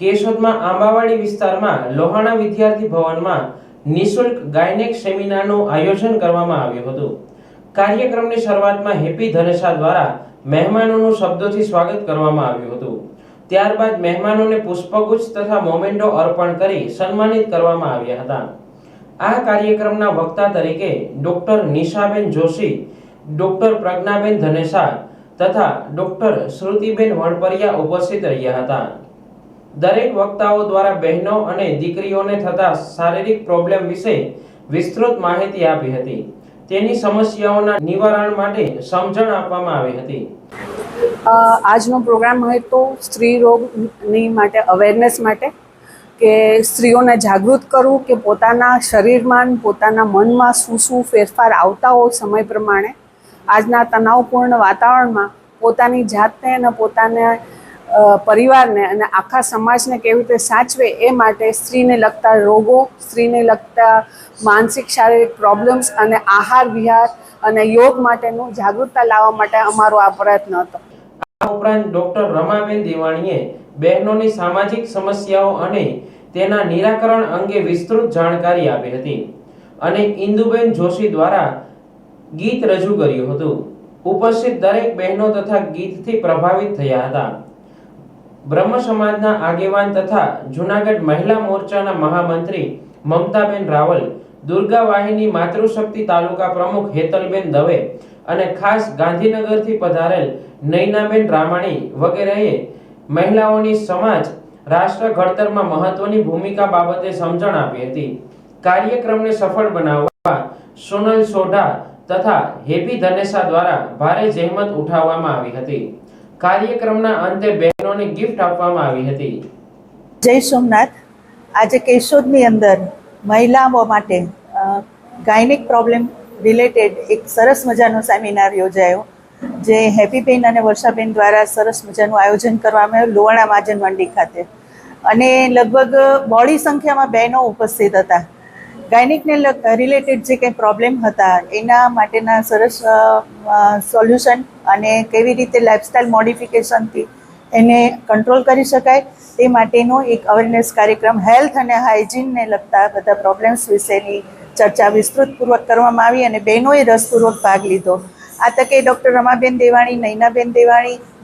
કેશોદમાં આંબાવાડી વિસ્તારમાં લોહાણા વિદ્યાર્થી ભવનમાં નિઃશુલ્ક ગાયનેક સેમિનારનું આયોજન કરવામાં આવ્યું હતું। કાર્યક્રમની શરૂઆતમાં હેપી ધનેશા દ્વારા મહેમાનોનું શબ્દોથી સ્વાગત કરવામાં આવ્યું હતું। ત્યારબાદ મહેમાનોને પુષ્પગુચ્છ તથા મોમેન્ટો અર્પણ કરી સન્માનિત કરવામાં આવ્યા હતા। આ કાર્યક્રમના વક્તા તરીકે ડોક્ટર નિશાબેન જોશી, ડોક્ટર પ્રજ્ઞાબેન ધનેશા તથા ડોક્ટર શ્રુતિબેન વણપરિયા ઉપસ્થિત રહ્યા હતા। દરેક વક્તાઓ દ્વારા બહેનો અને દીકરીઓને થતા શારીરિક પ્રોબ્લેમ વિશે વિસ્તૃત માહિતી આપી હતી। તેની સમસ્યાઓના નિવારણ માટે સમજણ આપવામાં આવી હતી। આજનો પ્રોગ્રામ હતો સ્ત્રી રોગની માટે અવેરનેસ માટે કે સ્ત્રીઓને જાગૃત કરવું કે પોતાના શરીરમાં પોતાના મનમાં શું ફેરફાર આવતા હોય સમય પ્રમાણે આજના તણાવપૂર્ણ વાતાવરણમાં પોતાની જાતને અને પોતાના પરિવારને અને આખા સમાજને કેવી રીતે સાચવે એ માટે સ્ત્રીને લગતા રોગો, સ્ત્રીને લગતા માનસિક શારીરિક પ્રોબ્લેમ્સ અને આહાર વિહાર અને યોગ માટેનું જાગૃતતા લાવવા માટે અમારો આ પ્રયત્ન હતો। આ ઉપરાંત ડોક્ટર રમાબેન દેવાણીએ બહેનોની સામાજિક સમસ્યાઓ અને તેના નિરાકરણ અંગે વિસ્તૃત જાણકારી આપી હતી અને ઇન્દુબેન જોશી દ્વારા ગીત રજૂ કર્યું હતું। ઉપસ્થિત દરેક બહેનો તથા ગીતથી પ્રભાવિત થયા હતા। બ્રહ્મ સમાજના આગેવાન તથા જૂનાગઢ મહિલા મોરચાના મહામંત્રી મમતાબેન રાવલ, દુર્ગા વાહિની માતૃશક્તિ તાલુકા પ્રમુખ હેતલબેન દવે અને ખાસ ગાંધીનગરથી પધારેલ નૈનાબેન રામાણી વગેરેએ મહિલાઓની સમાજ રાષ્ટ્ર ઘડતરમાં મહત્વની ભૂમિકા બાબતે સમજણ આપી હતી। કાર્યક્રમને સફળ બનાવવા સોનલ સોઢા તથા હેપી ધનેશા દ્વારા ભારે જહેમત ઉઠાવવામાં આવી હતી। કાર્યક્રમના અંતે બહેનોને ગિફ્ટ આપવામાં આવી હતી। જય સોમનાથ। આજે કેશોદની અંદર મહિલાઓ માટે ગાયનિક પ્રોબ્લેમ રિલેટેડ એક સરસ મજાનો સેમિનાર યોજાયો, જે હેપીબેન અને વર્ષાબેન દ્વારા સરસ મજાનું આયોજન કરવામાં આવ્યું લોહાણા મહાજન મંડી ખાતે, અને લગભગ બોડી સંખ્યામાં બહેનો ઉપસ્થિત હતા। ગાયનિકને રિલેટેડ જે કંઈ પ્રોબ્લેમ હતા એના માટેના સરસ સોલ્યુશન અને કેવી રીતે લાઇફસ્ટાઇલ મોડિફિકેશનથી એને કંટ્રોલ કરી શકાય તે માટેનો એક અવેરનેસ કાર્યક્રમ, હેલ્થ અને હાઇજીનને લગતા બધા પ્રોબ્લેમ્સ વિશેની ચર્ચા વિસ્તૃતપૂર્વક કરવામાં આવી અને બહેનોએ રસપૂર્વક ભાગ લીધો। આ તકે ડૉક્ટર રમાબેન દેવાણી,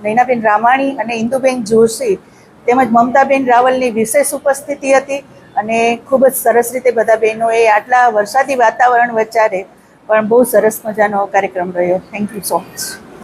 નૈનાબેન રામાણી અને ઇન્દુબેન જોશી તેમજ મમતાબેન રાવલની વિશેષ ઉપસ્થિતિ હતી અને ખૂબ જ સરસ રીતે બધા બહેનોએ આટલા વરસાદી વાતાવરણ વચ્ચે પણ બહુ સરસ મજાનો કાર્યક્રમ રહ્યો। Thank you so much.